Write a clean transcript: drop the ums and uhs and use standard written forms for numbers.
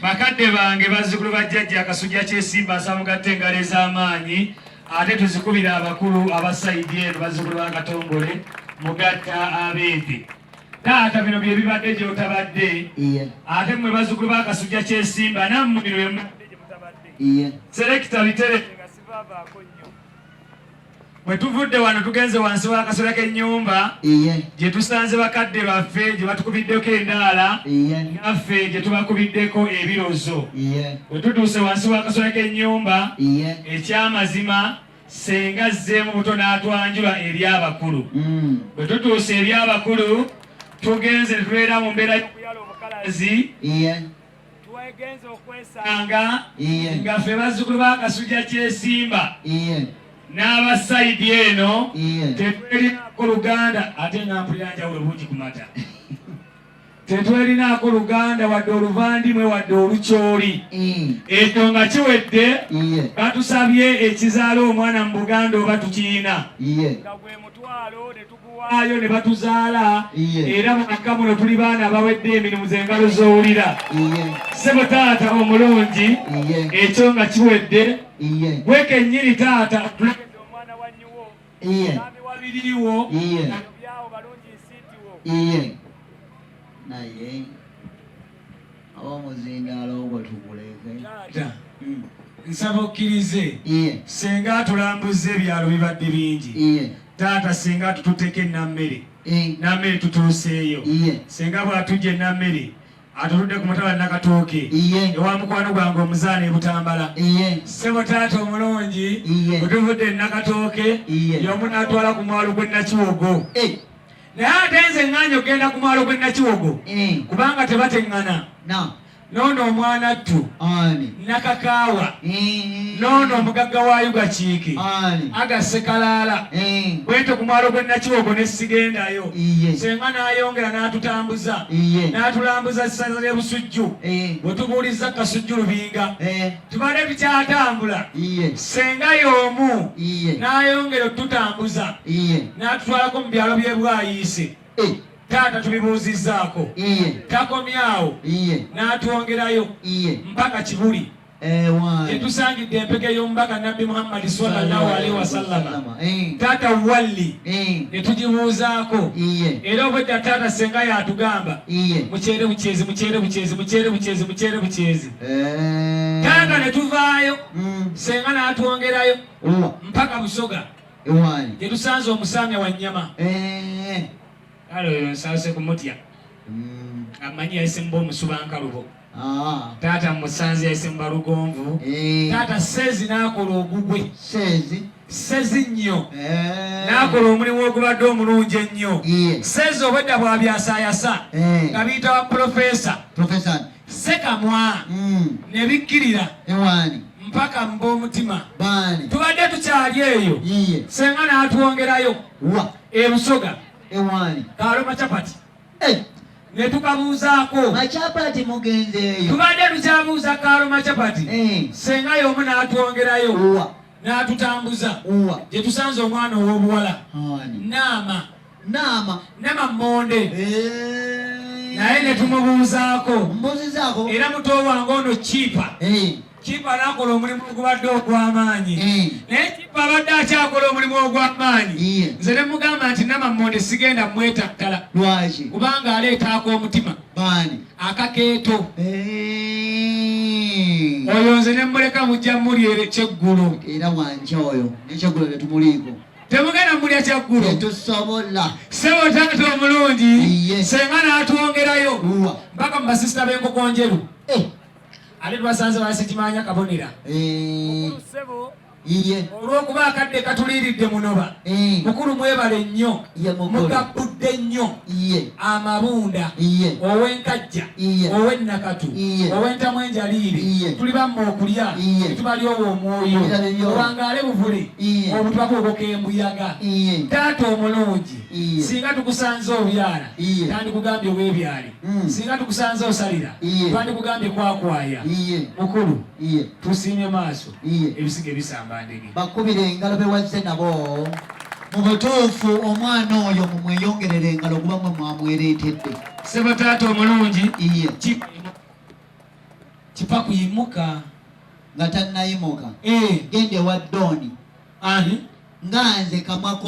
bakadde bange bazzukulu bajjajja akasujja ky'esimba asamugatte engalo ez'amaanyi ate tuzikubira abakulu abasaidi eno bazzukulu ba Katongole mugatta ab'ente. Taata bino bye bibadde gy'otabadde ate mmwe bazzukulu ba kasujja ky'esimba nammwe bino bye mubadde gye mutabadde. Selekita bitere nga sivaavaako nnyo. Bwe tuvudde wano tugenze wansi w'akasolya k'ennyumba gye tusanze bakadde baffe gye batukubiddeko endaala naffe gye tubakubiddeko ebirozo. Bwe tutuuse wansi w'akasolya k'ennyumba ekyamazima senga azzeemu buto n'atwanjula eri abakulu. Bwe tutuuse eri abakulu tugenze ne tubeera mu mbeera y'okuyala omukalazi twegenze okwesanga nga ffe bazzukulu b'akasujja ky'esimba n'abasaidi eno tetwerinaako Luganda ate nga mpulira njawulo bungi ku mata. Tetwerinaako Luganda wadde oluvandimwe wadde olukyoli. Ekyo nga kiwedde batusabye ekizaala omwana mu Buganda oba tukiyina nga gwe mutwalo ne tuguwaayo ne batuzaala era mu maka muno tuli baana bawedde emirimu z'engalo z'owulira. Ssebo taata omulungi ekyo nga kiwedde gwe kennyini taata tulekedde omwana wa nnyiwo mwami wabiriwo byawo balungi nsiitiwo naye abamuzindaalo gwe tuguleke taata nsaba okkirize senga atulambuza ebyalo bibadde bingi taata senga tututeko enammere nammere tutuuseeyo senga bw'atujja enammere atuludde ku mutala Nakatooke ewa mukwano gwange omuzaana ebutambala. Ssebo taata omulungi bwe tuvudde Nakatooke y'omu n'atwala ku mwalo gw'e Nakiwogo. Naye ate nze ŋŋanya okgenda ku mwalo gw'e Nakiwogo kubanga tebateŋŋana. Noono omwana ttu Nakakaawa noono omugagga wa Yugakiike Agase Kalaala bwete ku mwalo gw'e Nakiwogo ne sigendayo. Senga n'ayongera n'atutambuza n'atulambuza ssaza ly'e Busujju bwe tubuuliza Kasujju Lubinga tubadde tukyatambula. Senga y'omu n'ayongera otutambuza n'atutwalako mu byalo by'e Bwayiise. Taata tubibuuzizzaako takomyawo n'atwongerayo mpaka Kibuli tetusangidde empeke y'omubaka Nabbi Muhammad sallallahu alaihi wasallama. Taata Walli ne tugibuuzaako era obwedda taata senga yatugamba mukyere bukyezi mukyere bukyezi mukyere bukyezi mukyere bukyezi. Taata ne tuvaayo senga n'atwongerayo mpaka Busoga gye tusanze omusamya wa nnyama. Kale oyo nsaase kumutya amanyi yayise mba omusubankalubo. Taata musanze yayise mba Lugonvu. Taata Sezi n'akola ogugwe Sezi nnyo n'akola omulimu ogubadde omulungi ennyo. Sezi obwedda bw'abyasaayasa nga biyita wa Profesa Sekamwa ne bikkirira mpaka mba omutima tubadde tukyali eyo. Senga n'atwongerayo e Busoga Kaalo Machapati ne tukabuuzaako Machapati mugenzeeyo tubadde tukyabuuza Kaalo Machapati. Senga y'omu n'atwongerayo n'atutambuza gye tusanze omwana ow'obuwala Nama Mmonde naye ne tumubuuzaako era muto wange ono Kipa n'akola omulimu ogubadde ogw'amaanyi. Naye Kipa abadde akyakola omulimu ogw'amaanyi nze ne mugamba nti Nama Mmonde sigenda mwetattala kubanga aleetaako omutima akakeeto. Oyo nze ne muleka mujja mulya kyeggulo era wanca oyo nekyeggulo tetumuliiko temugenda mulya kyeggulo tetusobola. Ssebo taata omulungi senga n'atwongerayo mpaka mu basisita b'enkoko njeru ate twasanze basikimanya kabonera olw'okuba akadde katuliiridde munoba. Mukulu mwebale nnyo mugabbudde nnyo amabunda ow'enkajja ow'ennakatu ow'entamu enjaliire tuli bamma okulya tubali owo omwoyo owangaale buvule obutwa bwobokembuyaga. Taata omulungi singa tukusanze obyala tandikugambye weebyali singa tukusanze osalira tandikugambye kwakwaya. Mukulu tusiimye maaso ebisiga ebisamba bakubira engalo bewazze nabo mu butuufu omwana oyo mumweyongerera engalo kuba mwe mwamwereetedde. Ssebo taata omulungi kipa kuyimuka nga tannayimuka eh gende wa Doni ani nga nze kamwako